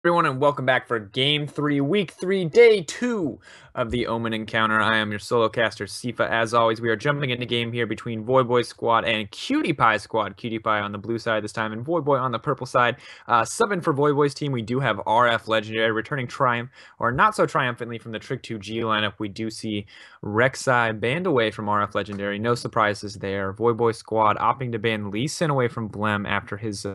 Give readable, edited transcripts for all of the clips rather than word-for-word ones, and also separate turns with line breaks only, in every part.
Everyone, and welcome back for Game 3, Week 3, Day 2 of the Omen Encounter. I am your solo caster, Sifa. As always, we are jumping into game here between Voyboy squad and Cutie Pie squad. Cutie Pie on the blue side this time, and Voyboy on the purple side. Subbing for Voyboy's team, we do have RF Legendary returning triumph, or not so triumphantly from the Trick 2G lineup. We do see Rek'Sai banned away from RF Legendary. No surprises there. Voyboy squad opting to ban Lee Sin away from Blem after his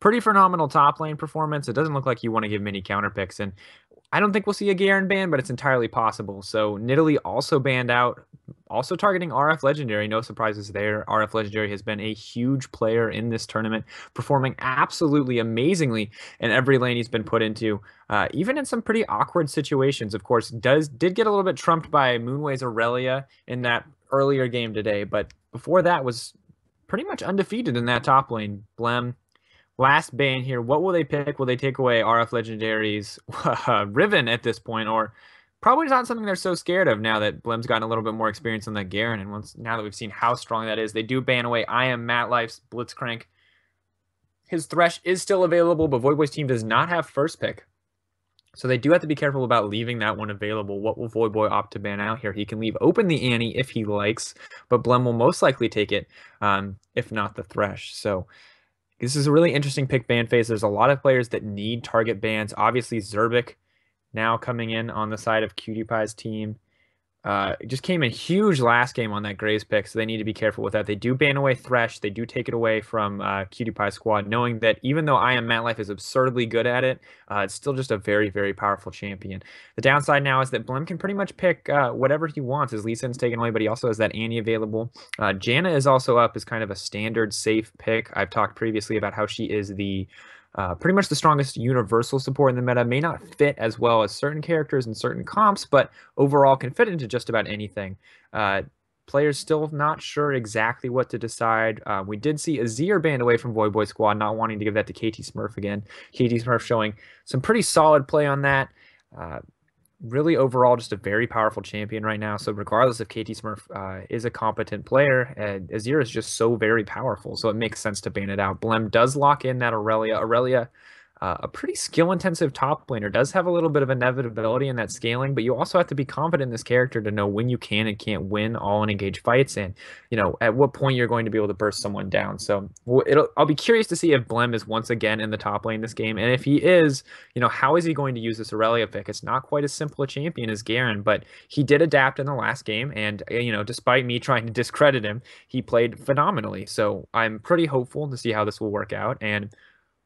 pretty phenomenal top lane performance. It doesn't look like you want to give many counter picks, and I don't think we'll see a Garen ban, but it's entirely possible. So Nidalee also banned out, also targeting RF Legendary. No surprises there. RF Legendary has been a huge player in this tournament, performing absolutely amazingly in every lane he's been put into, even in some pretty awkward situations. Of course, did get a little bit trumped by Moonway's Aurelia in that earlier game today, but before that was pretty much undefeated in that top lane. Blem, last ban here. What will they pick? Will they take away RF Legendary's Riven at this point, or probably not something they're so scared of now that Blem's gotten a little bit more experience on the Garen, and now that we've seen how strong that is, they do ban away I Am Matlife's Blitzcrank. His Thresh is still available, but Voyboy's team does not have first pick. So they do have to be careful about leaving that one available. What will Voyboy opt to ban out here? He can leave open the Annie if he likes, but Blem will most likely take it, if not the Thresh. So this is a really interesting pick ban phase. There's a lot of players that need target bans. Obviously, Zerbic now coming in on the side of Cutie Pie's team. It just came in huge last game on that Graves pick, so they need to be careful with that. They do ban away Thresh. They do take it away from Cutie Pie squad, knowing that even though I Am Matlife is absurdly good at it, it's still just a very, very powerful champion. The downside now is that Blem can pretty much pick whatever he wants. His Lee Sin's taken away, but he also has that Annie available. Janna is also up as kind of a standard safe pick. I've talked previously about how she is the pretty much the strongest universal support in the meta. May not fit as well as certain characters and certain comps, but overall can fit into just about anything. Players still not sure exactly what to decide. We did see Azir banned away from Voyboy squad, not wanting to give that to KT Smurf again. KT Smurf showing some pretty solid play on that. Really overall just a very powerful champion right now. So regardless if KT Smurf is a competent player, Azir is just so very powerful. So it makes sense to ban it out. Blem does lock in that Aurelia. Aurelia, a pretty skill-intensive top laner, does have a little bit of inevitability in that scaling, but you also have to be confident in this character to know when you can and can't win all in engage fights, and at what point you're going to be able to burst someone down. So I'll be curious to see if Blem is once again in the top lane this game, and if he is, how is he going to use this Aurelia pick? It's not quite as simple a champion as Garen, but he did adapt in the last game, and despite me trying to discredit him, he played phenomenally. So I'm pretty hopeful to see how this will work out, and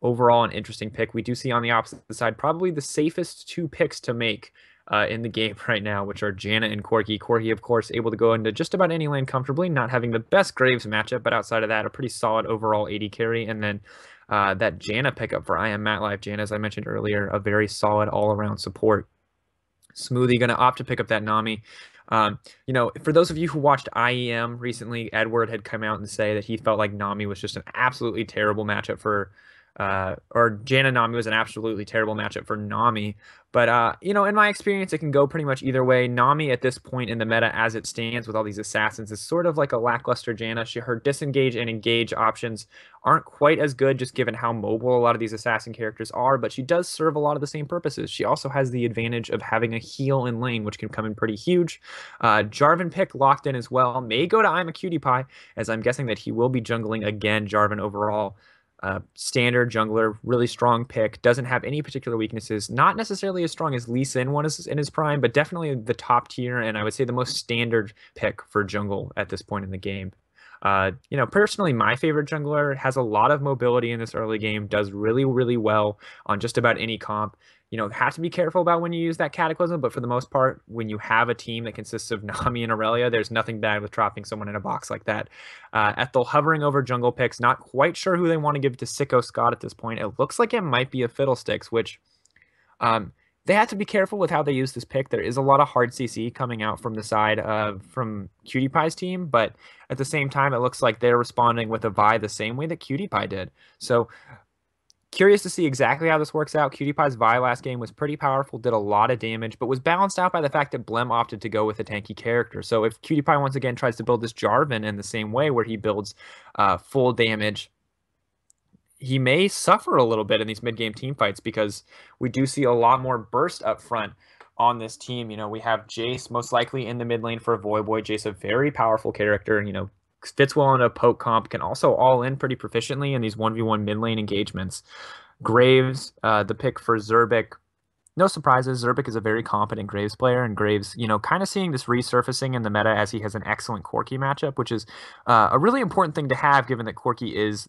overall an interesting pick. We do see on the opposite side probably the safest two picks to make in the game right now, which are Janna and Corki. Corki, of course, able to go into just about any lane comfortably, not having the best Graves matchup, but outside of that, a pretty solid overall AD carry. And then that Janna pickup for I Am Matlife. Janna, as I mentioned earlier, a very solid all-around support. Smoothie going to opt to pick up that Nami. For those of you who watched IEM recently, Edward had come out and say that he felt like Nami was just an absolutely terrible matchup for or Janna Nami was an absolutely terrible matchup for Nami. But, in my experience, it can go pretty much either way. Nami, at this point in the meta as it stands with all these assassins, is sort of like a lackluster Janna. Her disengage and engage options aren't quite as good, just given how mobile a lot of these assassin characters are, but she does serve a lot of the same purposes. She also has the advantage of having a heal in lane, which can come in pretty huge. Jarvan pick locked in as well. May go to I'm a Cutie Pie, as I'm guessing that he will be jungling again. Jarvan overall. Standard jungler, really strong pick, doesn't have any particular weaknesses, not necessarily as strong as Lee Sin was in his prime, but definitely the top tier, and I would say the most standard pick for jungle at this point in the game. Personally, my favorite jungler has a lot of mobility in this early game, does really, really well on just about any comp. Have to be careful about when you use that Cataclysm, but for the most part, when you have a team that consists of Nami and Aurelia, there's nothing bad with dropping someone in a box like that. Ethel hovering over jungle picks, not quite sure who they want to give to Sicko Scott at this point. It looks like it might be a Fiddlesticks, which they have to be careful with how they use this pick. There is a lot of hard CC coming out from the side from Cutie Pie's team, but at the same time, it looks like they're responding with a Vi the same way that Cutie Pie did. So curious to see exactly how this works out. Cutie Pie's Vi last game was pretty powerful, did a lot of damage, but was balanced out by the fact that Blem opted to go with a tanky character. So if Cutie Pie once again tries to build this Jarvan in the same way where he builds full damage, he may suffer a little bit in these mid-game team fights because we do see a lot more burst up front on this team. We have Jace most likely in the mid lane for Voyboy. Jace, a very powerful character, fits well in a poke comp, can also all in pretty proficiently in these 1v1 mid lane engagements. Graves, the pick for Zerbic. No surprises. Zerbic is a very competent Graves player, and Graves, kind of seeing this resurfacing in the meta as he has an excellent Corki matchup, which is a really important thing to have, given that Corki is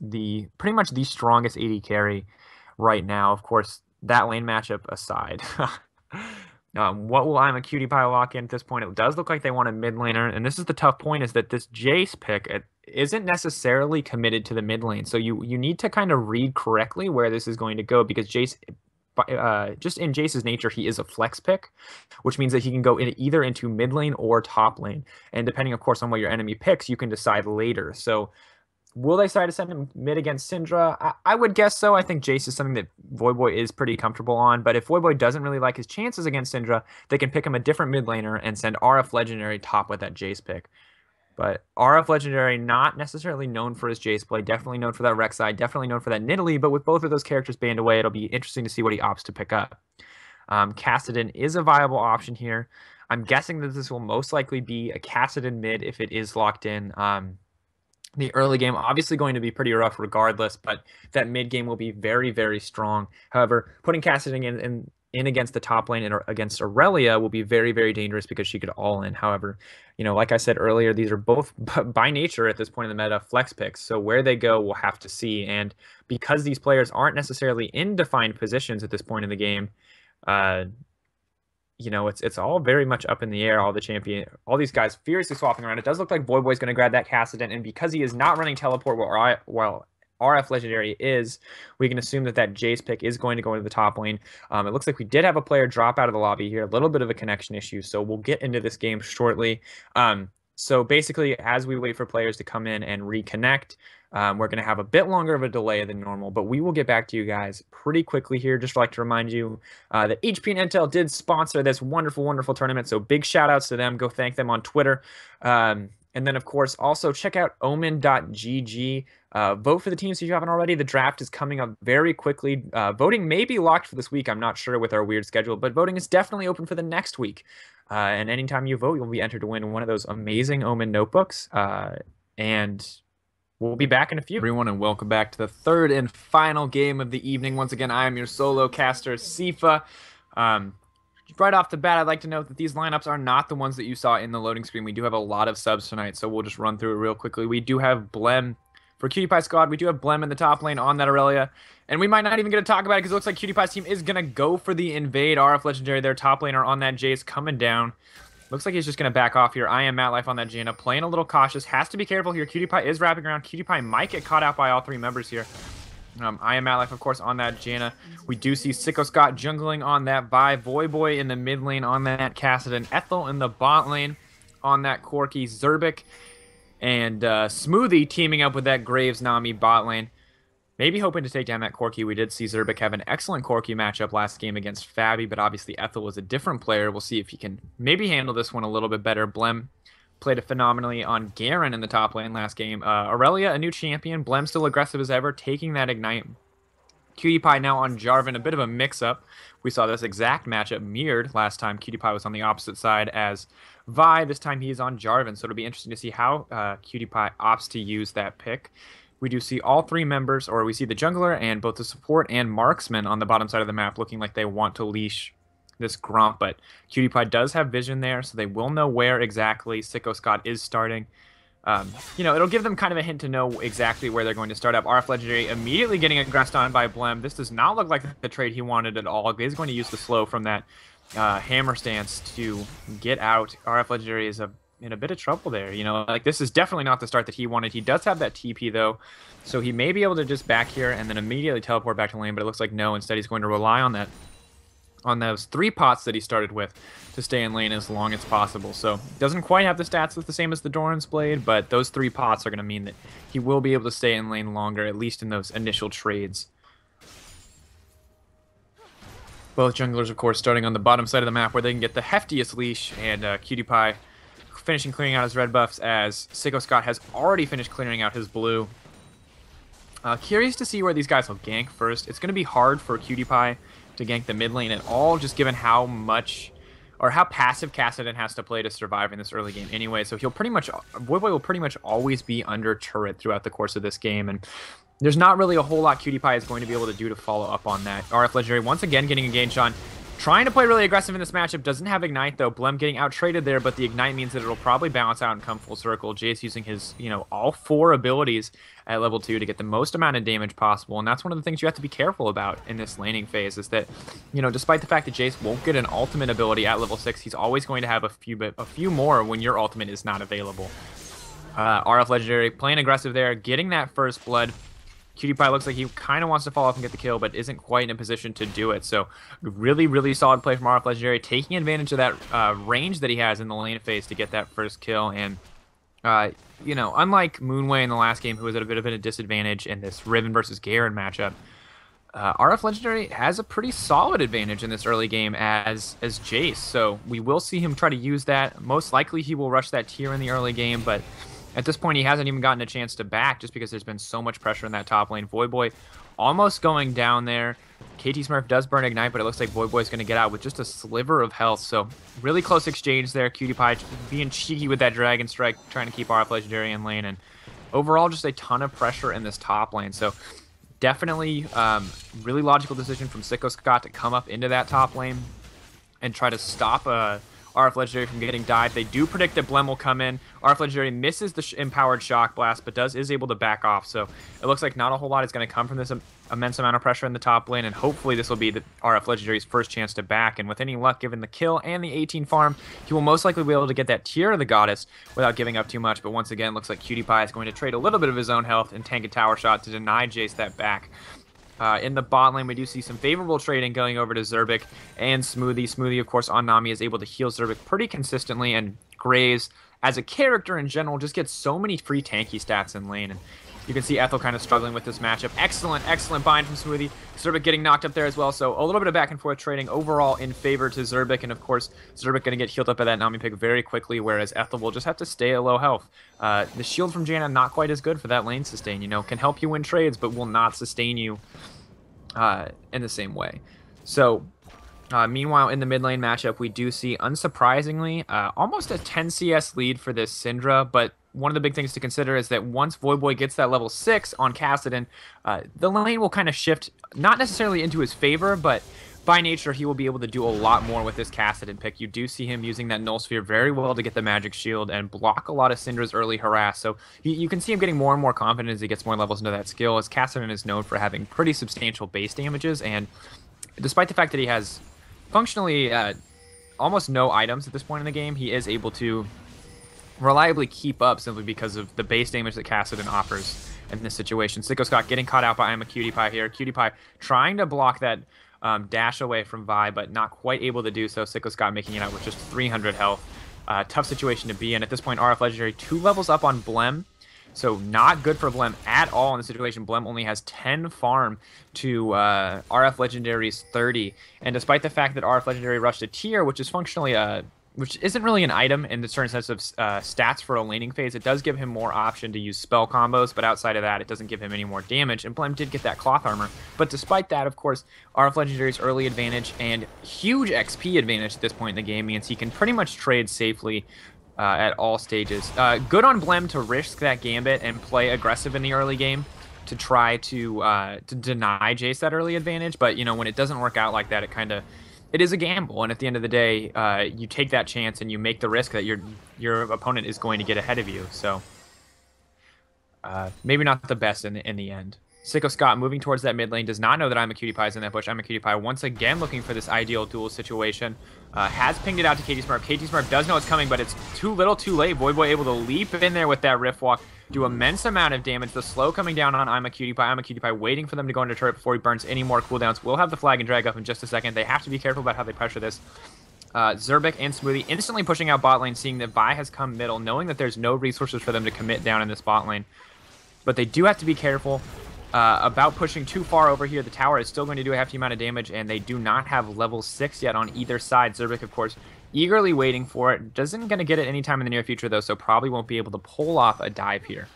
pretty much the strongest AD carry right now. Of course, that lane matchup aside. What will Imaqtpie lock in at this point? It does look like they want a mid laner, and this is the tough point: is that this Jace pick isn't necessarily committed to the mid lane. So you need to kind of read correctly where this is going to go, because Jace, just in Jace's nature, he is a flex pick, which means that he can go either into mid lane or top lane. And depending, of course, on what your enemy picks, you can decide later. So will they decide to send him mid against Syndra? I would guess so. I think Jace is something that Voyboy is pretty comfortable on. But if Voyboy doesn't really like his chances against Syndra, they can pick him a different mid laner and send RF Legendary top with that Jace pick. But RF Legendary, not necessarily known for his Jace play, definitely known for that Rek'Sai, definitely known for that Nidalee, but with both of those characters banned away, it'll be interesting to see what he opts to pick up. Kassadin is a viable option here. I'm guessing that this will most likely be a Kassadin mid if it is locked in. The early game, obviously going to be pretty rough regardless, but that mid game will be very, very strong. However, putting Kassadin in against the top lane and against Aurelia will be very, very dangerous because she could all in. However, like I said earlier, these are both by nature at this point in the meta flex picks. So where they go, we'll have to see. And because these players aren't necessarily in defined positions at this point in the game, it's all very much up in the air. All these guys furiously swapping around. It does look like Voyboy's going to grab that Kassadin, and because he is not running teleport while RF Legendary is, we can assume that Jace pick is going to go into the top lane. It looks like we did have a player drop out of the lobby here, a little bit of a connection issue, so we'll get into this game shortly. So basically, as we wait for players to come in and reconnect, we're going to have a bit longer of a delay than normal, but we will get back to you guys pretty quickly here. Just like to remind you that HP and Intel did sponsor this wonderful, wonderful tournament, so big shout outs to them. Go thank them on Twitter. And then, of course, also check out OMEN.gg. Vote for the teams if you haven't already. The draft is coming up very quickly. Voting may be locked for this week. I'm not sure with our weird schedule, but voting is definitely open for the next week. And anytime you vote, you'll be entered to win one of those amazing OMEN notebooks. And we'll be back in a few. Everyone, and welcome back to the third and final game of the evening. Once again, I am your solo caster, Sifa. Right off the bat, I'd like to note that these lineups are not the ones that you saw in the loading screen. We do have a lot of subs tonight, so we'll just run through it real quickly. We do have Blem for QtPie Squad. We do have Blem in the top lane on that Aurelia. And we might not even get to talk about it because it looks like QtPie's team is going to go for the invade. RF Legendary, their top laner on that Jace coming down. Looks like he's just going to back off here. I am Matt Life on that Janna, playing a little cautious. Has to be careful here. QtPie is wrapping around. QtPie might get caught out by all three members here. I am Matt Life, of course, on that Janna. We do see Sicko Scott jungling on that Vi, Voyboy in the mid lane on that Kassadin, Ethel in the bot lane on that Corki, Zerbic, and Smoothie teaming up with that Graves Nami bot lane. Maybe hoping to take down that Corki. We did see Zerbic have an excellent Corki matchup last game against Fabi, but obviously Ethel was a different player. We'll see if he can maybe handle this one a little bit better. Blem played it phenomenally on Garen in the top lane last game. Aurelia, a new champion. Blem still aggressive as ever, taking that Ignite. QtPie now on Jarvan, a bit of a mix-up. We saw this exact matchup mirrored last time. QtPie was on the opposite side as Vi. This time he's on Jarvan, so it'll be interesting to see how QtPie opts to use that pick. We do see all three members, or we see the jungler and both the support and marksman on the bottom side of the map looking like they want to leash this Gromp, but QtPie does have vision there, so they will know where exactly Sicko Scott is starting. It'll give them kind of a hint to know exactly where they're going to start up. RF Legendary immediately getting aggressed on by Blem. This does not look like the trade he wanted at all. He's going to use the slow from that hammer stance to get out. RF Legendary is in a bit of trouble there. This is definitely not the start that he wanted. He does have that TP, though, so he may be able to just back here and then immediately teleport back to lane, but it looks like no. Instead, he's going to rely on those 3 pots that he started with to stay in lane as long as possible. So doesn't quite have the stats that's the same as the Doran's Blade, but those 3 pots are going to mean that he will be able to stay in lane longer, at least in those initial trades. Both junglers, of course, starting on the bottom side of the map where they can get the heftiest leash, and QtPie finishing clearing out his red buffs as Sicko Scott has already finished clearing out his blue. Curious to see where these guys will gank first. It's going to be hard for PewDiePie to gank the mid lane at all, just given how much or how passive Kassadin has to play to survive in this early game anyway. So Voyboy will pretty much always be under turret throughout the course of this game, and there's not really a whole lot PewDiePie is going to be able to do to follow up on that. RF Legendary once again getting engaged on. Trying to play really aggressive in this matchup. Doesn't have Ignite, though. Blem getting out-traded there, but the Ignite means that it'll probably balance out and come full circle. Jace using his, all 4 abilities at level 2 to get the most amount of damage possible, and that's one of the things you have to be careful about in this laning phase, is that, despite the fact that Jace won't get an ultimate ability at level 6, he's always going to have a few more when your ultimate is not available. RF Legendary playing aggressive there, getting that first blood. PewDiePie looks like he kind of wants to follow up and get the kill, but isn't quite in a position to do it. So really, really solid play from RF Legendary, taking advantage of that range that he has in the lane phase to get that first kill. And, unlike Moonway in the last game, who was at a bit of a disadvantage in this Riven versus Garen matchup, RF Legendary has a pretty solid advantage in this early game as Jace. So we will see him try to use that. Most likely he will rush that tier in the early game, but at this point, he hasn't even gotten a chance to back just because there's been so much pressure in that top lane. Voyboy almost going down there. KT Smurf does burn Ignite, but it looks like Voyboy's going to get out with just a sliver of health. So really close exchange there. PewDiePie being cheeky with that Dragon Strike, trying to keep RF Legendary in lane. And overall, just a ton of pressure in this top lane. So definitely really logical decision from Sicko Scott to come up into that top lane and try to stop RF Legendary from getting dived. They do predict that Blem will come in. RF Legendary misses the empowered Shock Blast, but is able to back off. So it looks like not a whole lot is going to come from this immense amount of pressure in the top lane, and hopefully this will be the RF Legendary's first chance to back. And with any luck, given the kill and the 18 farm, he will most likely be able to get that tier of the Goddess without giving up too much. But once again, looks like PewDiePie is going to trade a little bit of his own health and tank a tower shot to deny Jace that back. In the bot lane, we do see some favorable trading going over to Zerbic and Smoothie. Smoothie, of course, on Nami is able to heal Zerbic pretty consistently, and Graves, as a character in general, just gets so many free tanky stats in lane. And you can see Ethel kind of struggling with this matchup. Excellent bind from Smoothie. Zerbic getting knocked up there as well, so a little bit of back and forth trading overall in favor to Zerbic, and of course, Zerbic going to get healed up by that Nami pick very quickly, whereas Ethel will just have to stay at low health. The shield from Janna, not quite as good for that lane sustain, can help you win trades, but will not sustain you in the same way. So meanwhile, in the mid lane matchup, we do see, unsurprisingly, almost a 10 CS lead for this Syndra, but one of the big things to consider is that once Voyboy gets that level 6 on Kassadin, the lane will kind of shift, not necessarily into his favor, but by nature, he will be able to do a lot more with this Kassadin pick. You do see him using that Null Sphere very well to get the Magic Shield and block a lot of Syndra's early harass. So you can see him getting more and more confident as he gets more levels into that skill, as Kassadin is known for having pretty substantial base damages. And despite the fact that he has functionally almost no items at this point in the game, he is able to reliably keep up simply because of the base damage that Kassadin offers in this situation. Sicko Scott getting caught out by Imaqtpie here. PewDiePie trying to block that dash away from Vi, but not quite able to do so. Sicko Scott making it out with just 300 health. Tough situation to be in. At this point, RF Legendary 2 levels up on Blem, so not good for Blem at all in the situation. Blem only has 10 farm to RF Legendary's 30, and despite the fact that RF Legendary rushed a tier, which is functionally which isn't really an item in the certain sense of stats for a laning phase, it does give him more option to use spell combos, but outside of that, it doesn't give him any more damage, and Blem did get that cloth armor. But despite that, of course, RF Legendary's early advantage and huge XP advantage at this point in the game means he can pretty much trade safely at all stages. Good on Blem to risk that gambit and play aggressive in the early game to try to deny Jace that early advantage, but when it doesn't work out like that, it is a gamble, and at the end of the day, you take that chance and you make the risk that your opponent is going to get ahead of you. So maybe not the best in the end. Sicko Scott moving towards that mid lane, does not know that Imaqtpie is in that bush. Imaqtpie once again looking for this ideal duel situation. Has pinged it out to KT Smurf. KT Smurf does know it's coming, but it's too little too late. Voyboy able to leap in there with that Rift Walk, do immense amount of damage. The slow coming down on Imaqtpie. Imaqtpie waiting for them to go into turret before he burns any more cooldowns. We'll have the flag and drag up in just a second. They have to be careful about how they pressure this. Zerbic and Smoothie instantly pushing out bot lane, seeing that Vi has come middle, knowing that there's no resources for them to commit down in this bot lane. But they do have to be careful about pushing too far over here. The tower is still going to do a hefty amount of damage, and they do not have level 6 yet on either side. Zerbic, of course, eagerly waiting for it. Doesn't going to get it anytime in the near future, though, so probably won't be able to pull off a dive here.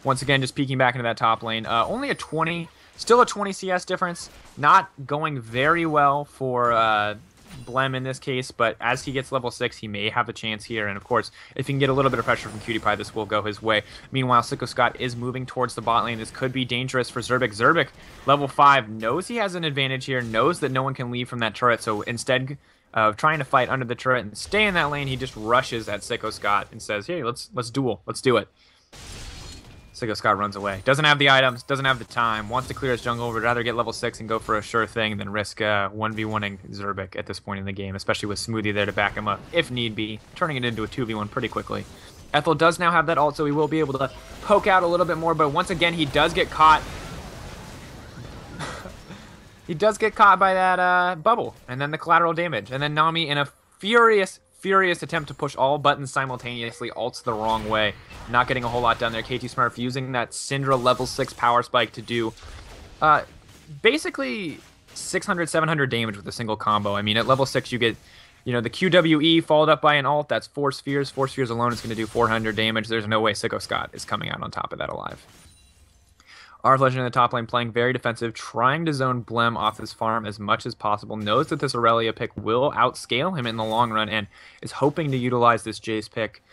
Once again, just peeking back into that top lane. Only a 20, still a 20 CS difference. Not going very well for Blem in this case, but as he gets level 6, he may have a chance here. And of course, if he can get a little bit of pressure from Cutie this will go his way. Meanwhile, Sicko Scott is moving towards the bot lane. This could be dangerous for Zerbic. Zerbic, level 5, knows he has an advantage here, knows that no one can leave from that turret, so instead of trying to fight under the turret and stay in that lane, he just rushes at Sicko Scott and says, hey, let's duel. Let's do it. Sicko Scott runs away. Doesn't have the items, doesn't have the time, wants to clear his jungle, would rather get level 6 and go for a sure thing than risk 1v1ing Zerbic at this point in the game, especially with Smoothie there to back him up, if need be, turning it into a 2v1 pretty quickly. Ethel does now have that ult, so he will be able to poke out a little bit more, but once again, he does get caught. He does get caught by that bubble, and then the collateral damage, and then Nami in a furious attempt to push all buttons simultaneously ults the wrong way. Not getting a whole lot done there. KT Smurf using that Syndra level 6 power spike to do basically 600, 700 damage with a single combo. I mean, at level 6 you get, you know, the QWE followed up by an ult. That's 4 spheres. 4 spheres alone is going to do 400 damage. There's no way Sicko Scott is coming out on top of that alive. RF Legend in the top lane playing very defensive, trying to zone Blem off his farm as much as possible, knows that this Aurelia pick will outscale him in the long run, and is hoping to utilize this Jace pick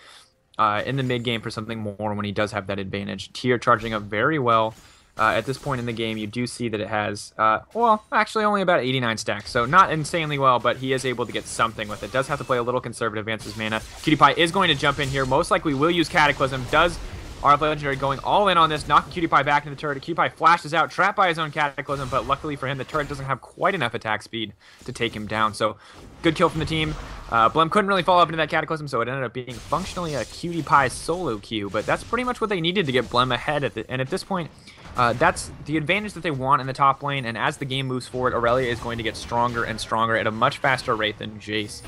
in the mid game for something more when he does have that advantage. Tyr charging up very well. At this point in the game, you do see that it has, well, actually only about 89 stacks, so not insanely well, but he is able to get something with it. Does have to play a little conservative, advances mana. Cutie Pie is going to jump in here, most likely will use Cataclysm, does RF Legendary going all in on this, knocking Cutie Pie back into the turret. Cutie Pie flashes out, trapped by his own Cataclysm, but luckily for him, the turret doesn't have quite enough attack speed to take him down. So, good kill from the team. Blem couldn't really follow up into that Cataclysm, so it ended up being functionally a Cutie Pie solo queue, but that's pretty much what they needed to get Blem ahead. And at this point, that's the advantage that they want in the top lane, and as the game moves forward, Aurelia is going to get stronger and stronger at a much faster rate than Jace.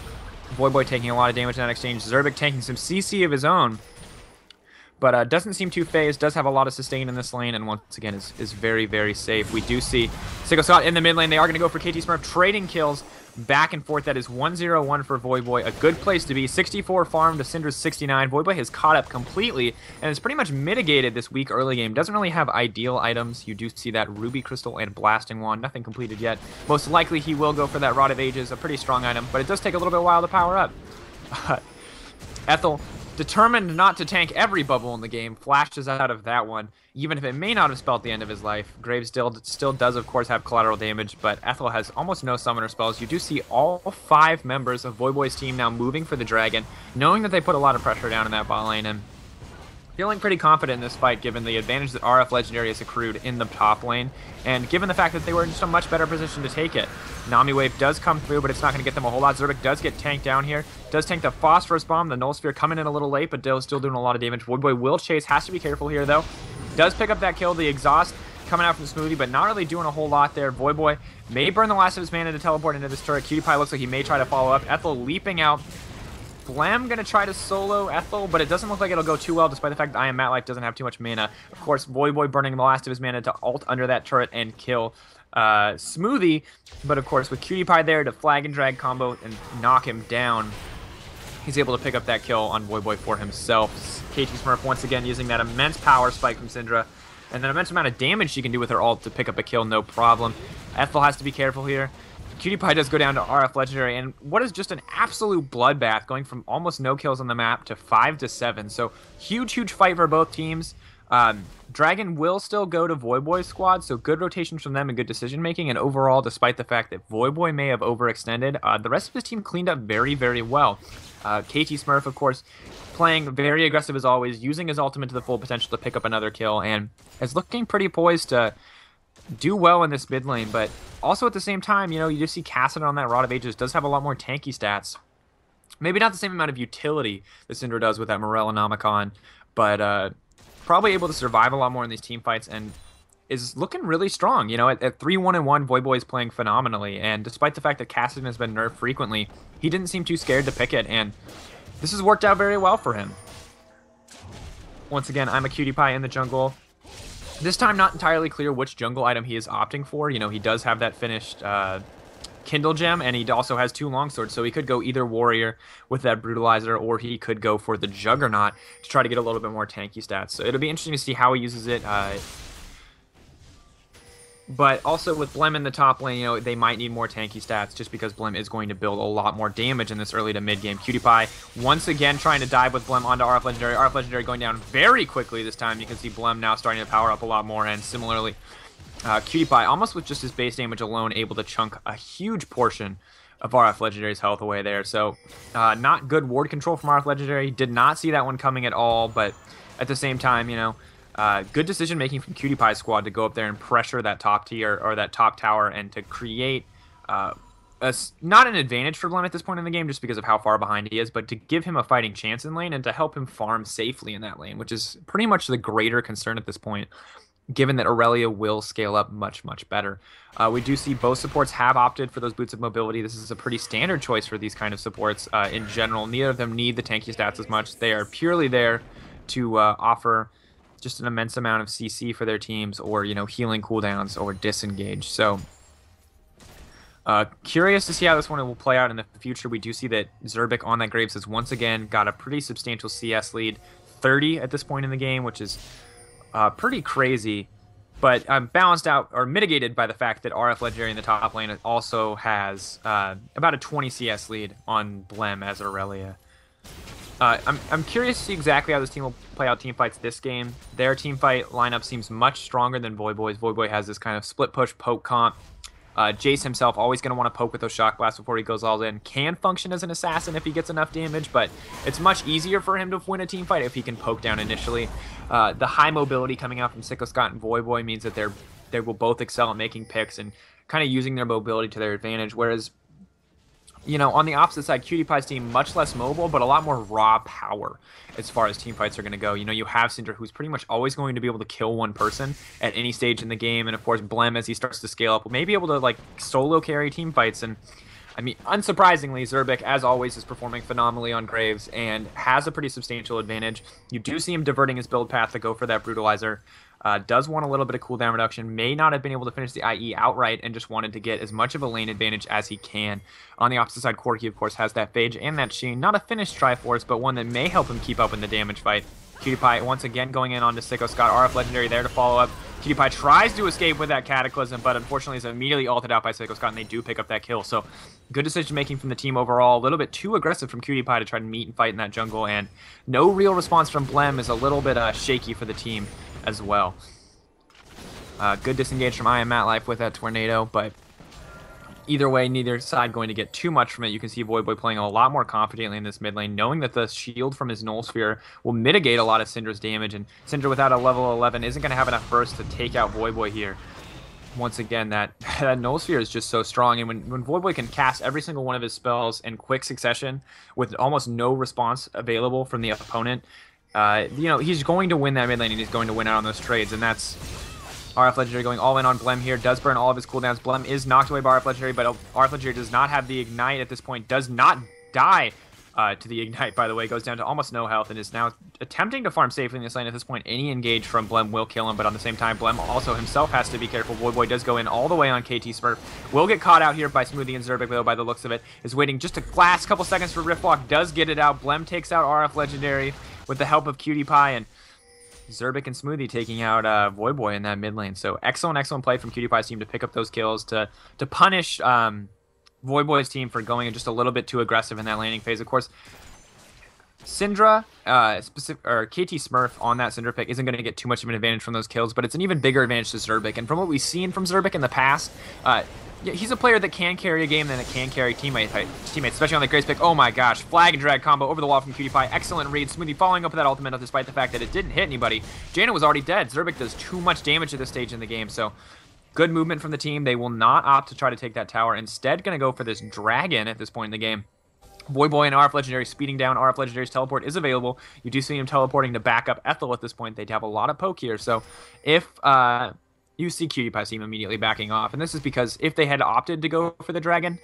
Voyboy taking a lot of damage in that exchange, Zerbic taking some CC of his own, but doesn't seem too phased, does have a lot of sustain in this lane, and once again is very, very safe. We do see Sicko Scott in the mid lane. They are going to go for KT Smurf, trading kills back and forth. That is 1-0-1 for Voyboy, a good place to be. 64 farm to Syndra's 69. Voyboy has caught up completely, and has pretty much mitigated this weak early game. Doesn't really have ideal items. You do see that Ruby Crystal and Blasting Wand, nothing completed yet. Most likely he will go for that Rod of Ages, a pretty strong item, but it does take a little bit while to power up. Ethel, determined not to tank every bubble in the game, flashes out of that one, even if it may not have spelled the end of his life. Graves still does, of course, have collateral damage, but Ethel has almost no summoner spells. You do see all 5 members of Voyboy's team now moving for the dragon, knowing that they put a lot of pressure down in that bot lane, and feeling pretty confident in this fight given the advantage that RF Legendary has accrued in the top lane, and given the fact that they were in just a much better position to take it. Nami Wave does come through, but it's not going to get them a whole lot. Zerbic does get tanked down here. Does tank the Phosphorus Bomb, the Null Sphere coming in a little late, but still doing a lot of damage. Voyboy will chase, has to be careful here though. Does pick up that kill, the Exhaust coming out from Smoothie, but not really doing a whole lot there. Voyboy may burn the last of his mana to teleport into this turret. Cutie Pie looks like he may try to follow up. Ethel leaping out. Blem gonna try to solo Ethel, but it doesn't look like it'll go too well, despite the fact that I Am Mat Life doesn't have too much mana. Of course, Voyboy burning the last of his mana to ult under that turret and kill Smoothie, but of course with Cutie Pie there to flag and drag combo and knock him down, he's able to pick up that kill on Voyboy for himself. KT Smurf once again using that immense power spike from Syndra, and an immense amount of damage she can do with her ult to pick up a kill, no problem. Ethel has to be careful here. Cutie Pie does go down to RF Legendary, and what is just an absolute bloodbath, going from almost no kills on the map to 5 to 7. So huge fight for both teams. Dragon will still go to Voyboy's squad, so good rotations from them and good decision making. And overall, despite the fact that Voyboy may have overextended, the rest of his team cleaned up very well. KT Smurf, of course, playing very aggressive as always, using his ultimate to the full potential to pick up another kill, and is looking pretty poised to do well in this mid lane. But also at the same time, you know, you just see Cassidy on that Rod of Ages does have a lot more tanky stats. Maybe not the same amount of utility that Syndra does with that Morellonomicon, but probably able to survive a lot more in these team fights, and is looking really strong. You know, at 3-1-1, Voyboy is playing phenomenally, and despite the fact that Cassidy has been nerfed frequently, he didn't seem too scared to pick it, and this has worked out very well for him. Once again, I'm a Cutie Pie in the jungle. This time, not entirely clear which jungle item he is opting for. You know, he does have that finished Kindle Gem, and he also has 2 longswords, so he could go either Warrior with that Brutalizer, or he could go for the Juggernaut to try to get a little bit more tanky stats. So it'll be interesting to see how he uses it. But also with Blem in the top lane, you know, they might need more tanky stats just because Blem is going to build a lot more damage in this early to mid game. QtiePie once again trying to dive with Blem onto RF Legendary. RF Legendary going down very quickly this time. You can see Blem now starting to power up a lot more, and similarly, QtiePie almost with just his base damage alone able to chunk a huge portion of RF Legendary's health away there. So not good ward control from RF Legendary. Did not see that one coming at all, but at the same time, you know, good decision making from QtiePie's squad to go up there and pressure that top tier or that top tower and to create not an advantage for Blem at this point in the game just because of how far behind he is, but to give him a fighting chance in lane and to help him farm safely in that lane, which is pretty much the greater concern at this point, given that Aurelia will scale up much, much better. We do see both supports have opted for those boots of mobility. This is a pretty standard choice for these kind of supports in general. Neither of them need the tanky stats as much. They are purely there to offer just an immense amount of CC for their teams, or, you know, healing cooldowns or disengage. So curious to see how this one will play out in the future. We do see that Zerbic on that Graves has once again got a pretty substantial CS lead, 30 at this point in the game, which is pretty crazy, but balanced out or mitigated by the fact that RF Legendary in the top lane also has about a 20 CS lead on Blem as Aurelia. I'm curious to see exactly how this team will play out team fights this game. Their team fight lineup seems much stronger than Voyboy's. Voyboy has this kind of split push poke comp. Jace himself always going to want to poke with those shock blasts before he goes all in. Can function as an assassin if he gets enough damage, but it's much easier for him to win a team fight if he can poke down initially. The high mobility coming out from Sicko Scott and Voyboy means that they will both excel at making picks and kind of using their mobility to their advantage, whereas, you know, on the opposite side, QtiePie's team, much less mobile, but a lot more raw power as far as team fights are going to go. You know, you have Syndra, who's pretty much always going to be able to kill one person at any stage in the game. And, of course, Blem, as he starts to scale up, will maybe be able to, like, solo carry team fights. And, I mean, unsurprisingly, Zerbic, as always, is performing phenomenally on Graves and has a pretty substantial advantage. You do see him diverting his build path to go for that Brutalizer. Does want a little bit of cooldown reduction, may not have been able to finish the IE outright and just wanted to get as much of a lane advantage as he can. On the opposite side, Corki, of course, has that Phage and that Sheen. Not a finished Triforce, but one that may help him keep up in the damage fight. QtiePie once again going in onto Sicko Scott. RF Legendary there to follow up. QtiePie tries to escape with that Cataclysm, but unfortunately is immediately ulted out by Sicko Scott, and they do pick up that kill. So good decision making from the team overall. A little bit too aggressive from QtiePie to try to meet and fight in that jungle, and no real response from Blem is a little bit shaky for the team as well. Good disengage from I Am Matlife with that Tornado, but either way, neither side going to get too much from it. You can see Voyboy playing a lot more confidently in this mid lane, knowing that the shield from his Null Sphere will mitigate a lot of Syndra's damage, and Syndra without a level 11 isn't going to have enough burst to take out Voyboy here. Once again, that Null Sphere is just so strong, and when Voyboy can cast every single one of his spells in quick succession with almost no response available from the opponent, you know, he's going to win that mid lane, and he's going to win out on those trades, and that's RF Legendary going all in on Blem here. Does burn all of his cooldowns. Blem is knocked away by RF Legendary, but RF Legendary does not have the Ignite at this point. Does not die to the Ignite, by the way. Goes down to almost no health and is now attempting to farm safely in this lane. At this point, any engage from Blem will kill him, but on the same time, Blem also himself has to be careful. Voyboy does go in all the way on KT Smurf. Will get caught out here by Smoothie and Zerbic, though, by the looks of it. Is waiting just a last couple seconds for Riftwalk. Does get it out. Blem takes out RF Legendary with the help of QtiePie, and Zerbic and Smoothie taking out Voyboy in that mid lane. So excellent play from QtiePie's team to pick up those kills, to punish Voyboy's team for going just a little bit too aggressive in that laning phase. Of course, Syndra, or KT Smurf on that Syndra pick isn't going to get too much of an advantage from those kills, but it's an even bigger advantage to Zerbic. And from what we've seen from Zerbic in the past, he's a player that can carry a game and that can carry teammates, especially on the Grace pick. Oh my gosh, flag and drag combo over the wall from QtiePie. Excellent read. Smoothie following up with that ultimate despite the fact that it didn't hit anybody. Jaina was already dead. Zerbic does too much damage at this stage in the game, so good movement from the team. They will not opt to try to take that tower. Instead, going to go for this dragon at this point in the game. Voyboy and RF Legendary speeding down. RF Legendary's teleport is available. You do see him teleporting to back up Ethel at this point. They'd have a lot of poke here, so if you see QtiePie's team immediately backing off, and this is because if they had opted to go for the dragon,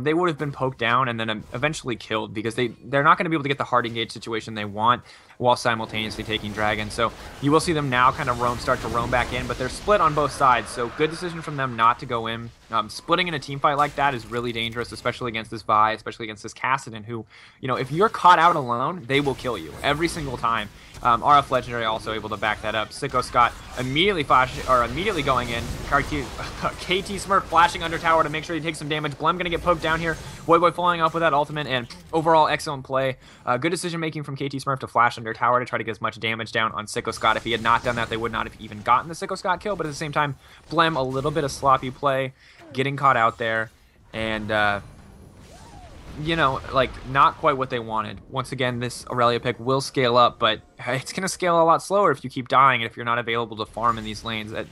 they would have been poked down and then eventually killed, because they're not going to be able to get the hard engage situation they want while simultaneously taking dragon. So you will see them now kind of start to roam back in, but they're split on both sides, so good decision from them not to go in Splitting in a team fight like that is really dangerous, especially against this Vi, especially against this Kassadin, who, if you're caught out alone, they will kill you every single time. RF Legendary also able to back that up. Sicko Scott immediately going in. KT Smurf flashing under tower to make sure he takes some damage. Blem gonna get poked down here. Voyboy following up with that ultimate, and overall excellent play. Good decision making from KT Smurf to flash under tower to try to get as much damage down on Sicko Scott. If he had not done that, they would not have even gotten the Sicko Scott kill, but at the same time, Blem a little bit of sloppy play, getting caught out there, and not quite what they wanted. Once again, this Aurelia pick will scale up, but it's going to scale a lot slower if you keep dying and if you're not available to farm in these lanes at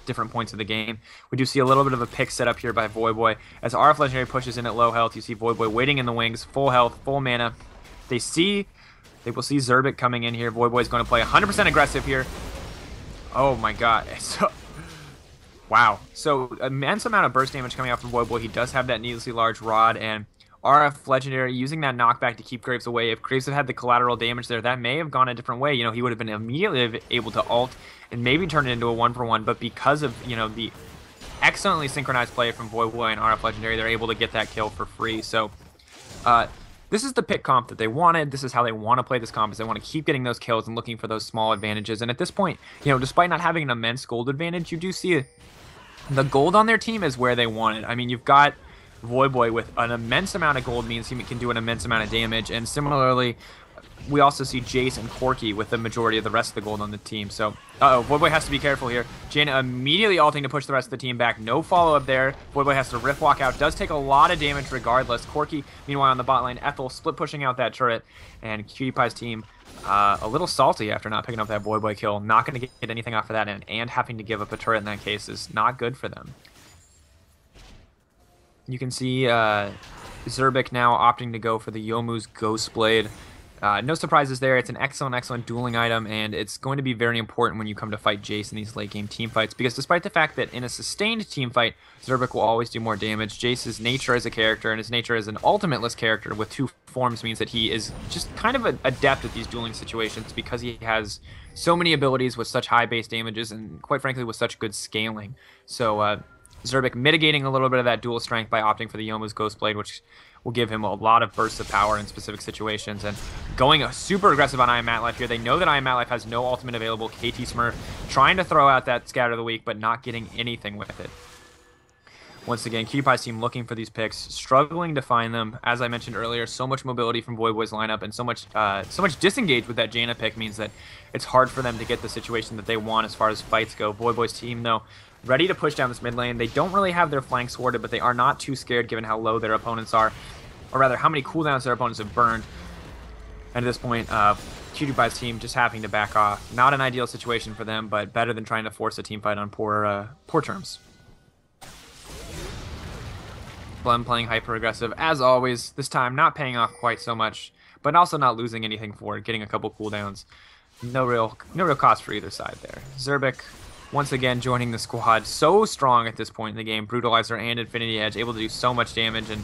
different points of the game. We do see a little bit of a pick set up here by Voyboy. As RF Legendary pushes in at low health, you see Voyboy waiting in the wings, full health, full mana. They will see Zerbic coming in here. Voyboy's going to play 100% aggressive here. Oh my god. Wow. So immense amount of burst damage coming out from Voyboy. He does have that needlessly large rod, and RF Legendary using that knockback to keep Graves away. If Graves had had the collateral damage there, that may have gone a different way. He would have been immediately able to ult and maybe turn it into a 1-for-1, but because of, the excellently synchronized play from Voyboy and RF Legendary, they're able to get that kill for free. So this is the pick comp that they wanted. This is how they want to play this comp, is they want to keep getting those kills and looking for those small advantages. And at this point, despite not having an immense gold advantage, you do see the gold on their team is where they want it. I mean, you've got Voyboy with an immense amount of gold means he can do an immense amount of damage, and similarly, we also see Jace and Corky with the majority of the rest of the gold on the team. So, Voyboy has to be careful here. Jaina immediately ulting to push the rest of the team back. No follow-up there. Voyboy has to rift walk out. Does take a lot of damage regardless. Corky, meanwhile, on the bot lane. Ethel split pushing out that turret, and QtPie's team a little salty after not picking up that Voyboy kill. Not going to get anything off of that, and having to give up a turret in that case is not good for them. You can see Zerbic now opting to go for the Youmuu's Ghost Blade. No surprises there. It's an excellent dueling item, and it's going to be very important when you come to fight Jace in these late game team fights, because despite the fact that in a sustained team fight, Zerbic will always do more damage, Jace's nature as a character and his nature as an ultimateless character with 2 forms means that he is just kind of adept at these dueling situations because he has so many abilities with such high base damages and, quite frankly, with such good scaling. So, Zerbic mitigating a little bit of that dual strength by opting for the Youmuu's Ghost Blade, which will give him a lot of bursts of power in specific situations, and going super aggressive on Imaqtpie here. They know that Imaqtpie has no ultimate available. KT Smurf trying to throw out that Scatter of the Week, but not getting anything with it. Once again, QtPie's team looking for these picks, struggling to find them. As I mentioned earlier, so much mobility from Voyboy's lineup and so much disengage with that Jaina pick means that it's hard for them to get the situation that they want as far as fights go. Voyboy's team, though, ready to push down this mid lane. They don't really have their flanks warded, but they are not too scared given how low their opponents are, or rather how many cooldowns their opponents have burned. And at this point, QtPie's team just having to back off. Not an ideal situation for them, but better than trying to force a team fight on poor terms. Blem playing hyper aggressive as always. This time not paying off quite so much, but also not losing anything for it. Getting a couple cooldowns. No real cost for either side there. Zerbic once again joining the squad, so strong at this point in the game. Brutalizer and Infinity Edge able to do so much damage, and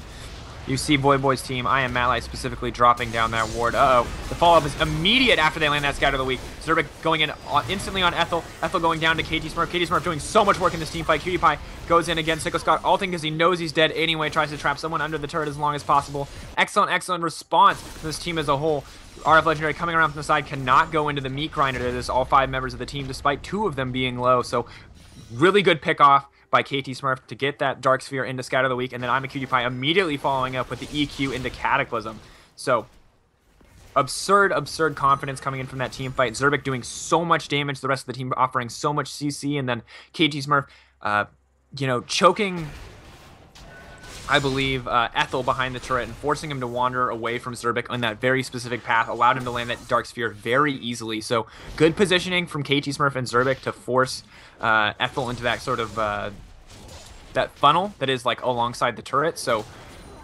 you see Voyboy's team, Imaqtpie specifically, dropping down that ward. The follow-up is immediate after they land that Scatter of the Week. Zerbic going in instantly on Ethel. Ethel going down to KT Smurf. KT Smurf doing so much work in this team fight. QtPie goes in again. Sicko Scott ulting because he knows he's dead anyway. Tries to trap someone under the turret as long as possible. Excellent response from this team as a whole. RF Legendary coming around from the side cannot go into the meat grinder to this, all 5 members of the team, despite 2 of them being low. So really good pick off by KT Smurf to get that Dark Sphere into Scatter of the Week, and then QtPie immediately following up with the EQ into Cataclysm. So absurd confidence coming in from that team fight. Zerbic doing so much damage, the rest of the team offering so much CC, and then KT Smurf, choking, I believe, Ethel behind the turret and forcing him to wander away from Zerbic on that very specific path, allowed him to land that Dark Sphere very easily. So good positioning from KT Smurf and Zerbic to force Ethel into that sort of that funnel that is like alongside the turret. So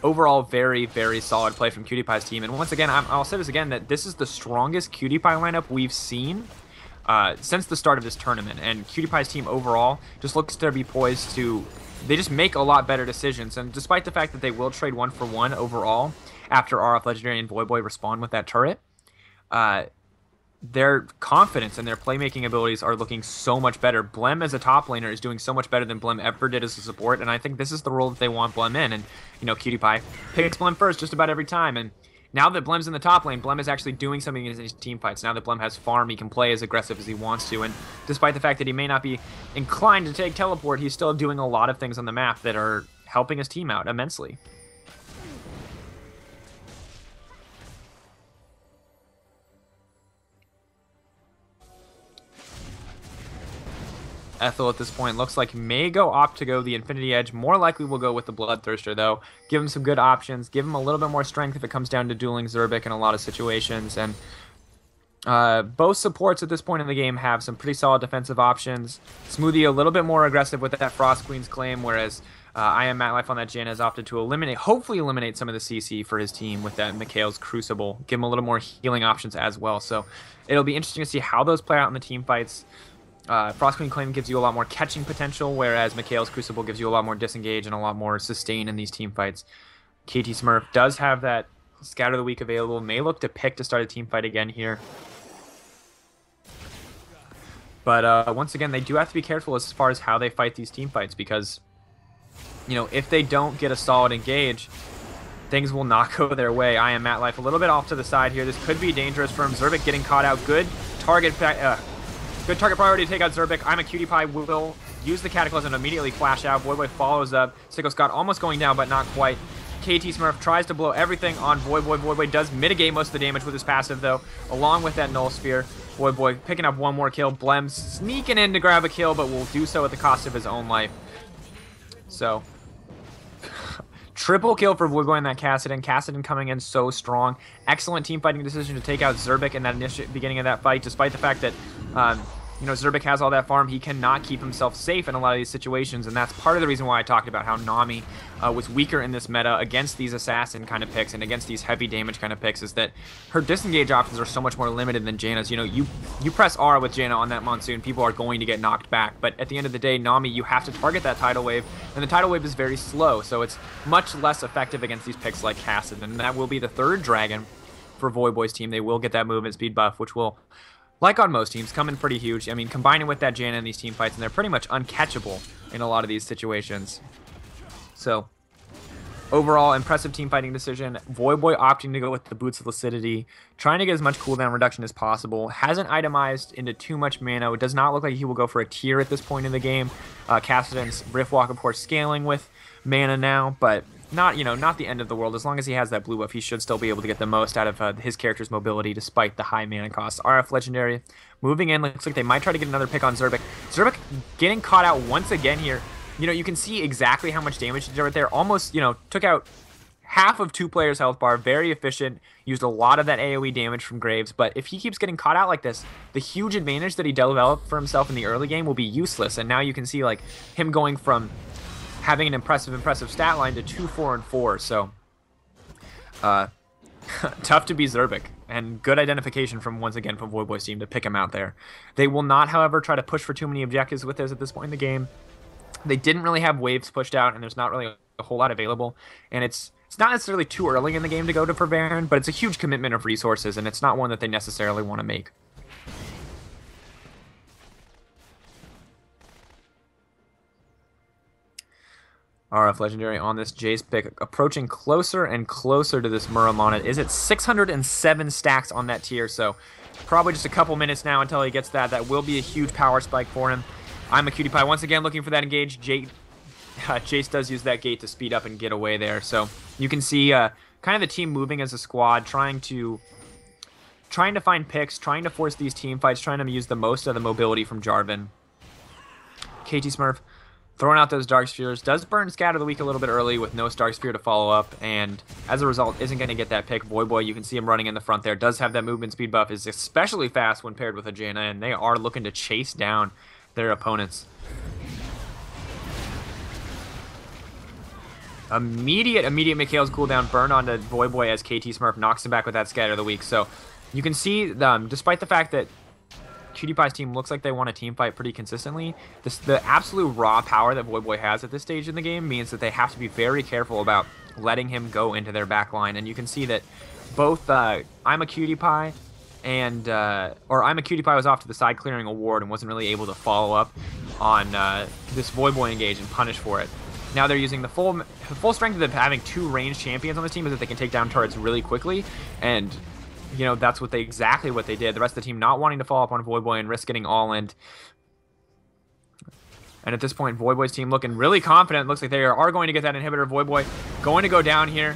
overall, very solid play from QtPie's team. And once again, I'll say this again, that this is the strongest QtPie lineup we've seen since the start of this tournament. And QtPie's team overall just looks to be poised to, they just make a lot better decisions. And despite the fact that they will trade 1-for-1 overall after RF Legendary and Voyboy respond with that turret, their confidence and their playmaking abilities are looking so much better. Blem as a top laner is doing so much better than Blem ever did as a support, and I think this is the role that they want Blem in. And, you know, PewDiePie picks Blem first just about every time, and now that Blem's in the top lane, Blem is actually doing something in his team fights. Now that Blem has farm, he can play as aggressive as he wants to, and despite the fact that he may not be inclined to take teleport, he's still doing a lot of things on the map that are helping his team out immensely. Ethel at this point looks like may opt to go the Infinity Edge. More likely will go with the Bloodthirster, though. Give him some good options. Give him a little bit more strength if it comes down to dueling Zerbic in a lot of situations. And both supports at this point in the game have some pretty solid defensive options. Smoothie a little bit more aggressive with that Frost Queen's claim, whereas I Am Matlife on that Jan has opted to hopefully eliminate some of the CC for his team with that Mikhail's Crucible. Give him a little more healing options as well. So it'll be interesting to see how those play out in the team fights. Frost Queen Claim gives you a lot more catching potential, whereas Mikhail's Crucible gives you a lot more disengage and a lot more sustain in these team fights. KT Smurf does have that Scatter the Weak available, may look to pick to start a team fight again here. But once again, they do have to be careful as far as how they fight these team fights, because, you know, if they don't get a solid engage, things will not go their way. I Am Matlife a little bit off to the side here. This could be dangerous for him. Zerbic getting caught out. Good target priority to take out Zerbic. I'm a Cutie Pie will use the Cataclysm and immediately flash out. Voyboy follows up. Sicko Scott almost going down, but not quite. KT Smurf tries to blow everything on Voyboy. Voyboy does mitigate most of the damage with his passive, though, along with that Null Sphere. Voyboy picking up one more kill. Blem sneaking in to grab a kill, but will do so at the cost of his own life. So, triple kill for Voyboy in that Kassadin. Kassadin coming in so strong. Excellent team fighting decision to take out Zerbic in that beginning of that fight, despite the fact that you know, Zerbic has all that farm. He cannot keep himself safe in a lot of these situations, and that's part of the reason why I talked about how Nami was weaker in this meta against these assassin kind of picks and against these heavy damage kind of picks, is that her disengage options are so much more limited than Janna's. You know, you press R with Janna on that Monsoon, people are going to get knocked back, but at the end of the day, Nami, you have to target that Tidal Wave, and the Tidal Wave is very slow, so it's much less effective against these picks like Kassadin, and that will be the third dragon for Voyboy's team. They will get that movement speed buff, which will, like on most teams, come in pretty huge. I mean, combining with that Janna in these team fights, and they're pretty much uncatchable in a lot of these situations. So, overall, impressive team fighting decision. Voyboy opting to go with the Boots of Lucidity, trying to get as much cooldown reduction as possible. Hasn't itemized into too much mana. It does not look like he will go for a tier at this point in the game. Kassadin's Riftwalk, of course, scaling with mana now, but not, you know, not the end of the world. As long as he has that blue buff, he should still be able to get the most out of his character's mobility despite the high mana cost. RF Legendary moving in. Looks like they might try to get another pick on Zerbic. Zerbic getting caught out once again here. You know, you can see exactly how much damage he did right there. Almost, you know, took out half of two players' health bar. Very efficient. Used a lot of that AoE damage from Graves. But if he keeps getting caught out like this, the huge advantage that he developed for himself in the early game will be useless. And now you can see, like, him going from having an impressive stat line to 2, 4, and 4. So, tough to be Zerbic. And good identification from, once again, from Voyboy's team to pick him out there. They will not, however, try to push for too many objectives with this at this point in the game. They didn't really have waves pushed out, and there's not really a whole lot available. And it's not necessarily too early in the game to go for Baron, but it's a huge commitment of resources, and it's not one that they necessarily want to make. RF Legendary on this Jace pick, approaching closer and closer to this Muramana. Is it 607 stacks on that tier, so probably just a couple minutes now until he gets that. That will be a huge power spike for him. I'm a Cutie Pie once again looking for that engage. Jace does use that gate to speed up and get away there, so you can see kind of the team moving as a squad, trying to find picks, trying to force these team fights, trying to use the most of the mobility from Jarvan. KT Smurf throwing out those Dark Spheres, does burn Scatter the Weak a little bit early with no Dark Sphere to follow up, and as a result isn't going to get that pick. Voyboy, you can see him running in the front there, does have that movement speed buff, is especially fast when paired with a Janna, and they are looking to chase down their opponents. Immediate Mikhail's cooldown burn onto Voyboy as KT Smurf knocks him back with that Scatter the Weak. So you can see, despite the fact that Cutie Pie's team looks like they want a team fight pretty consistently, the absolute raw power that Voyboy has at this stage in the game means that they have to be very careful about letting him go into their back line. And you can see that both I'm a Cutie Pie and or Imaqtpie was off to the side clearing a ward and wasn't really able to follow up on this Voyboy engage and punish for it. Now they're using the full strength of having 2 ranged champions on the team is that they can take down turrets really quickly, and you know that's exactly what they did. The rest of the team not wanting to follow up on Voyboy and risk getting all in. And at this point, Voyboy's team looking really confident. Looks like they are going to get that inhibitor. Voyboy going to go down here.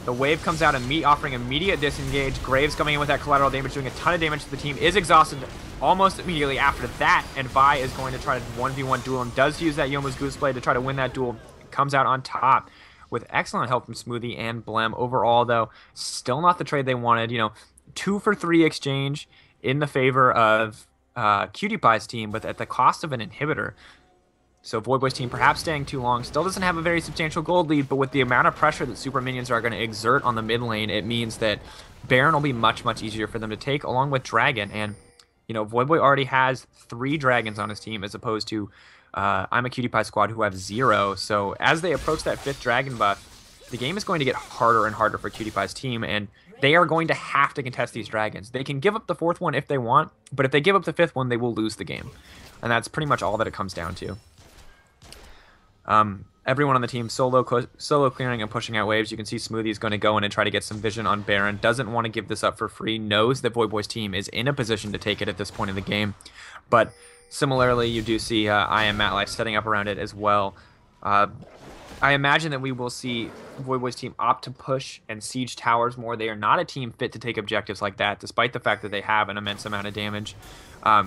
The wave comes out offering immediate disengage. Graves coming in with that collateral damage, doing a ton of damage to the team. Is exhausted almost immediately after that. And Vi is going to try to 1v1 duel him. Does use that Yomu's Goose Blade to try to win that duel. Comes out on top with excellent help from Smoothie and Blem. Overall, though, still not the trade they wanted. You know, 2 for 3 exchange in the favor of Qtpie's team, but at the cost of an inhibitor. So Voyboy's team perhaps staying too long. Still doesn't have a very substantial gold lead, but with the amount of pressure that super minions are going to exert on the mid lane, it means that Baron will be much, much easier for them to take, along with Dragon. And, you know, Voyboy already has 3 dragons on his team, as opposed to Imaqtpie squad, who have 0. So as they approach that 5th dragon buff, the game is going to get harder and harder for Qtpie's team, and they are going to have to contest these dragons. They can give up the 4th one if they want, but if they give up the 5th one, they will lose the game. And that's pretty much all that it comes down to. Everyone on the team solo clearing and pushing out waves. You can see Smoothie is going to go in and try to get some vision on Baron. Doesn't want to give this up for free. Knows that Voyboy's team is in a position to take it at this point in the game. But similarly, you do see Imaqtpie setting up around it as well. I imagine that we will see Voyboy's team opt to push and siege towers more. They are not a team fit to take objectives like that, despite the fact that they have an immense amount of damage.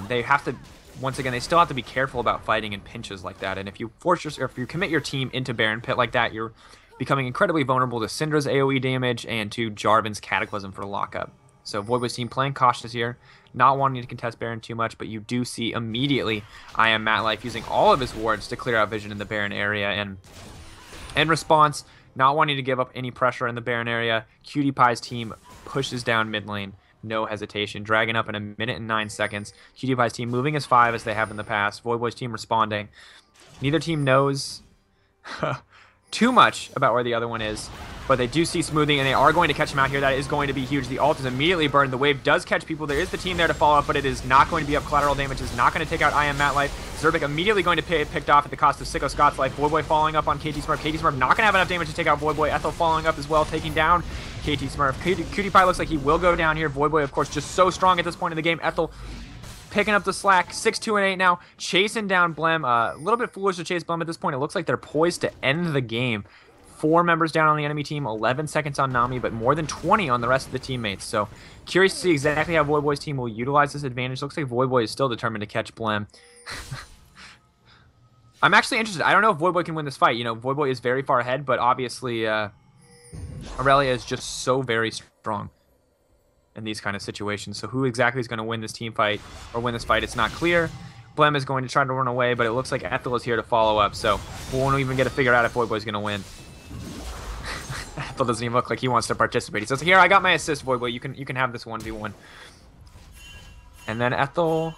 They have to... Once again, they still have to be careful about fighting in pinches like that. And if you if you commit your team into Baron Pit like that, you're becoming incredibly vulnerable to Syndra's AoE damage and to Jarvan's Cataclysm for lockup. So Voyboy's team playing cautious here, not wanting to contest Baron too much, but you do see immediately Imaqtpie using all of his wards to clear out vision in the Baron area. And in response, not wanting to give up any pressure in the Baron area, Qtpie's team pushes down mid lane. No hesitation. Dragon up in 1 minute and 9 seconds. Qtpie's team moving as 5 as they have in the past. Voyboy's team responding. Neither team knows too much about where the other one is, but they do see Smoothie, and they are going to catch him out here. That is going to be huge. The ult is immediately burned. The wave does catch people. There is the team there to follow up, but it is not going to be up collateral damage. It's not going to take out Imaqtpie. Zerbic immediately going to get picked off at the cost of Sicko Scott's life. Voyboy following up on KT Smurf. KT Smurf not going to have enough damage to take out Voyboy. Ethel following up as well, taking down KT Smurf. Qtpie looks like he will go down here. Voyboy, of course, just so strong at this point in the game. Ethel picking up the slack. 6, 2, and 8 now. Chasing down Blem. A little bit foolish to chase Blem at this point. It looks like they're poised to end the game. 4 members down on the enemy team, 11 seconds on Nami, but more than 20 on the rest of the teammates. So curious to see exactly how Voyboy's team will utilize this advantage. Looks like Voyboy is still determined to catch Blem. I'm actually interested. I don't know if Voyboy can win this fight. You know, Voyboy is very far ahead, but obviously Aurelia is just so very strong in these kind of situations. So who exactly is going to win this team fight or win this fight, it's not clear. Blem is going to try to run away, but it looks like Ethel is here to follow up, so we won't even get to figure out if Voyboy's going to win. Ethel doesn't even look like he wants to participate. He says, here, I got my assist, Voyboy. You can have this 1v1. And then Ethel...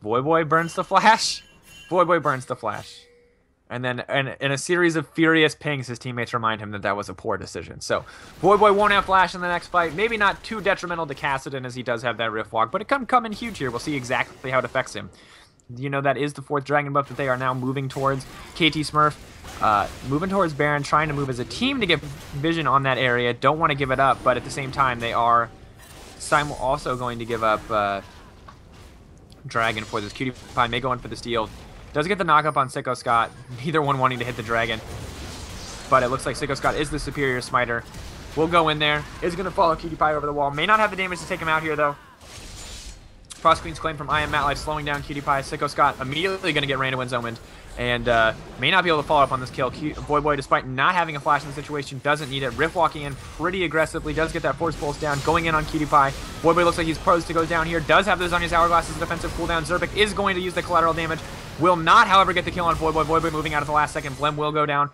Voyboy burns the flash. Voyboy burns the flash. And then in a series of furious pings, his teammates remind him that that was a poor decision. So Voyboy won't have flash in the next fight. Maybe not too detrimental to Kassadin, as he does have that Rift Walk, but it can come in huge here. We'll see exactly how it affects him. You know, that is the 4th dragon buff that they are now moving towards. KT Smurf moving towards Baron, trying to move as a team to get vision on that area. Don't want to give it up, but at the same time, they are also going to give up Dragon for this. Qtpie may go in for the steal. Does get the knock-up on Sicko Scott. Neither one wanting to hit the Dragon. But it looks like Sicko Scott is the superior smiter. Will go in there. Is going to follow Qtpie over the wall. May not have the damage to take him out here, though. Frost Queen's claim from Imaqtpie slowing down Qtpie. Sicko Scott immediately going to get Random Winds Omened. And may not be able to follow up on this kill. Voyboy, despite not having a flash in the situation, doesn't need it. Rift walking in pretty aggressively. Does get that Force Pulse down. Going in on Qtpie. Voyboy looks like he's posed to go down here. Does have those on his Hourglass's defensive cooldown. Zerbic is going to use the collateral damage. Will not, however, get the kill on Voyboy. Voyboy moving out at the last second. Blem will go down.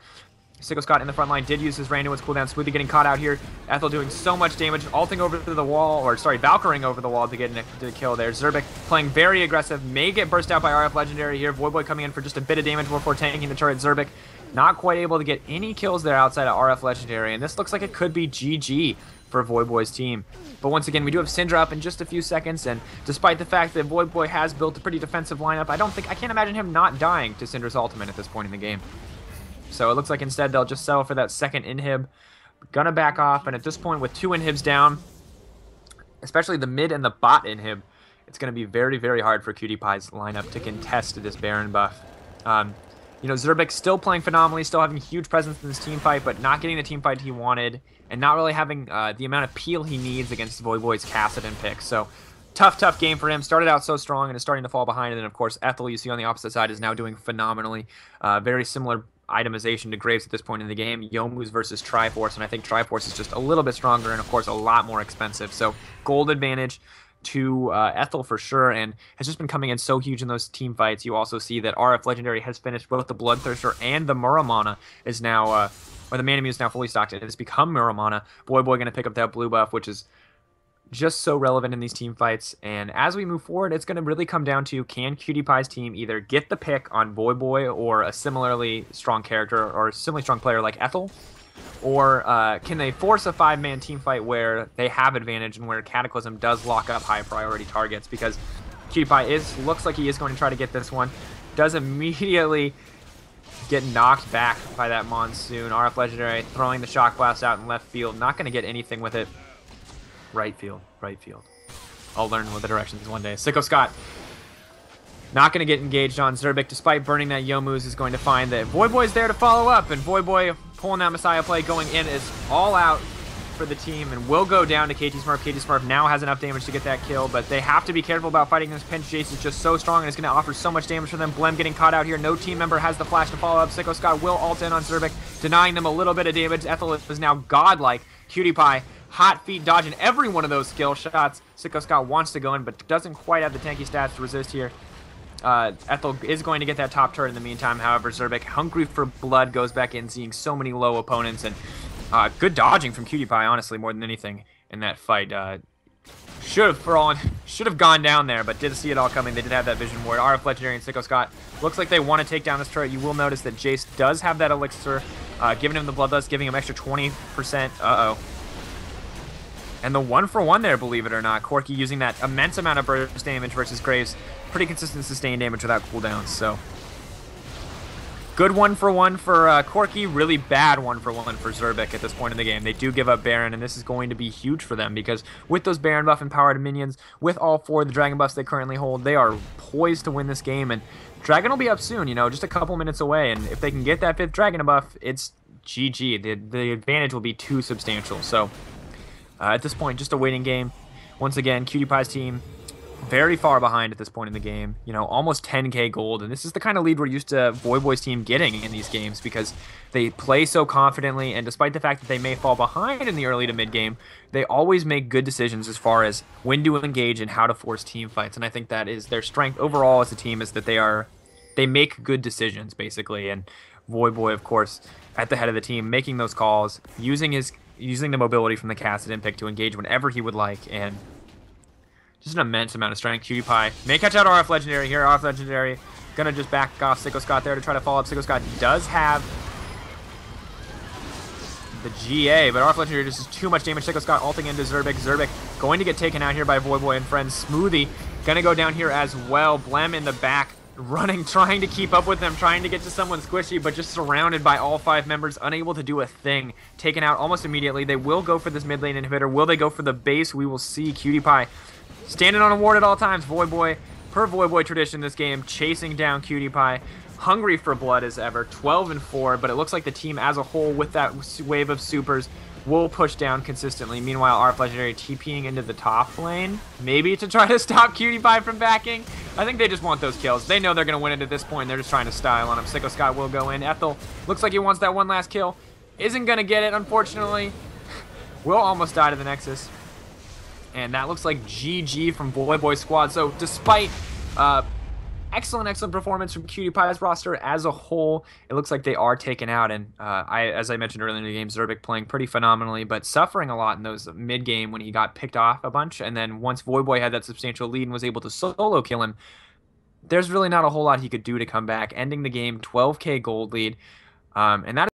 Sicko Scott in the front line did use his Random Winds cooldown. Smoothie getting caught out here. Ethel doing so much damage. Ulting over to the wall, or sorry, Valkyring over the wall to get the kill there. Zerbic playing very aggressive. May get burst out by RF Legendary here. Voyboy coming in for just a bit of damage before tanking the turret. Zerbic Not quite able to get any kills there outside of RF Legendary, and this looks like it could be GG for Voyboy's team. But once again, we do have Syndra up in just a few seconds, and despite the fact that Voyboy has built a pretty defensive lineup, I can't imagine him not dying to Syndra's ultimate at this point in the game. So it looks like instead they'll just settle for that second inhib. Gonna back off, and at this point with 2 inhibs down, especially the mid and the bot inhib, it's going to be very, very hard for PewDiePie's lineup to contest this Baron buff. You know, Zerbic still playing phenomenally, still having a huge presence in this team fight, but not getting the team fight he wanted, and not really having the amount of peel he needs against Voyboy's Kassadin pick. So, tough game for him. Started out so strong and is starting to fall behind, and then, of course, Ethel, you see on the opposite side, is now doing phenomenally. Very similar itemization to Graves at this point in the game. Youmuu's versus Triforce, and I think Triforce is just a little bit stronger and, of course, a lot more expensive. So, gold advantage to Ethel for sure, and has just been coming in so huge in those team fights. You also see that RF Legendary has finished both the Bloodthirster and the Muramana is now, or the Manamune is now fully stocked. It has become Muramana. Voyboy going to pick up that blue buff, which is just so relevant in these team fights. And as we move forward, it's going to really come down to, can PewDiePie's team either get the pick on Voyboy or a similarly strong character or a similarly strong player like Ethel, or can they force a 5-man team fight where they have advantage and where Cataclysm does lock up high priority targets? Because PewDiePie looks like he is going to try to get this one. Does immediately get knocked back by that Monsoon. RF Legendary throwing the Shock Blast out in left field. Not going to get anything with it. Right field. I'll learn what the directions one day. Sicko Scott not going to get engaged on Zerbic, despite burning that Youmuu's, is going to find that Voyboy's there to follow up, and Voyboy pulling that Messiah play, going in, is all out for the team, and will go down to KT Smurf. KT Smurf now has enough damage to get that kill, but they have to be careful about fighting this pinch. Jace is just so strong, and it's going to offer so much damage for them. Blem getting caught out here. No team member has the flash to follow up. Sicko Scott will ult in on Zerbic, denying them a little bit of damage. Ethel is now godlike. PewDiePie hot feet dodging every one of those skill shots. Sicko Scott wants to go in, but doesn't quite have the tanky stats to resist here. Ethel is going to get that top turret in the meantime. However, Zerbic, hungry for blood, goes back in, seeing so many low opponents, and good dodging from PewDiePie, honestly, more than anything in that fight. Should have gone down there, but did see it all coming. They did have that vision ward. RF Legendary and Sicko Scott looks like they want to take down this turret. You will notice that Jace does have that elixir, giving him the bloodlust, giving him extra 20%. And the 1-for-1 there, believe it or not. Corki using that immense amount of burst damage versus Graves. Pretty consistent sustained damage without cooldowns, so. Good 1-for-1 for Corki. Really bad 1-for-1 for Zerbic at this point in the game. They do give up Baron, and this is going to be huge for them, because with those Baron buff empowered minions, with all 4 of the Dragon buffs they currently hold, they are poised to win this game. And Dragon will be up soon, you know, just a couple minutes away. And if they can get that 5th Dragon buff, it's GG. The advantage will be too substantial. So at this point, just a waiting game. Once again, PewDiePie's team very far behind at this point in the game. You know, almost 10k gold, and this is the kind of lead we're used to Voyboy's team getting in these games, because they play so confidently, and despite the fact that they may fall behind in the early to mid game, they always make good decisions as far as when to engage and how to force team fights. And I think that is their strength overall as a team, is that they make good decisions, basically. And Voyboy, of course, at the head of the team, making those calls, using the mobility from the Kassadin pick to engage whenever he would like, and just an immense amount of strength. PewDiePie may catch out RF Legendary here. RF Legendary gonna just back off Sicko Scott there to try to follow up. Sicko Scott does have the GA, but RF Legendary just is too much damage. Sicko Scott ulting into Zerbic. Zerbic going to get taken out here by Voyboy and friends. Smoothie gonna go down here as well. Blem in the back, running, trying to keep up with them, trying to get to someone squishy, but just surrounded by all 5 members, unable to do a thing. Taken out almost immediately. They will go for this mid lane inhibitor. Will they go for the base? We will see. PewDiePie standing on a ward at all times. Voyboy, per Voyboy tradition this game, chasing down PewDiePie. Hungry for blood as ever. 12-4, but it looks like the team as a whole, with that wave of supers, will push down consistently. Meanwhile, RF Legendary TPing into the top lane, maybe to try to stop PewDiePie from backing. I think they just want those kills. They know they're going to win it at this point. They're just trying to style on him. Sicko Scott will go in. Ethel looks like he wants that one last kill. Isn't going to get it, unfortunately. Will almost die to the Nexus. And that looks like GG from Voyboy squad. So despite excellent performance from PewDiePie's roster as a whole, it looks like they are taken out. And as I mentioned earlier in the game, Zerbic playing pretty phenomenally, but suffering a lot in those mid-game when he got picked off a bunch. And then once Voyboy had that substantial lead and was able to solo kill him, there's really not a whole lot he could do to come back. Ending the game, 12k gold lead. And that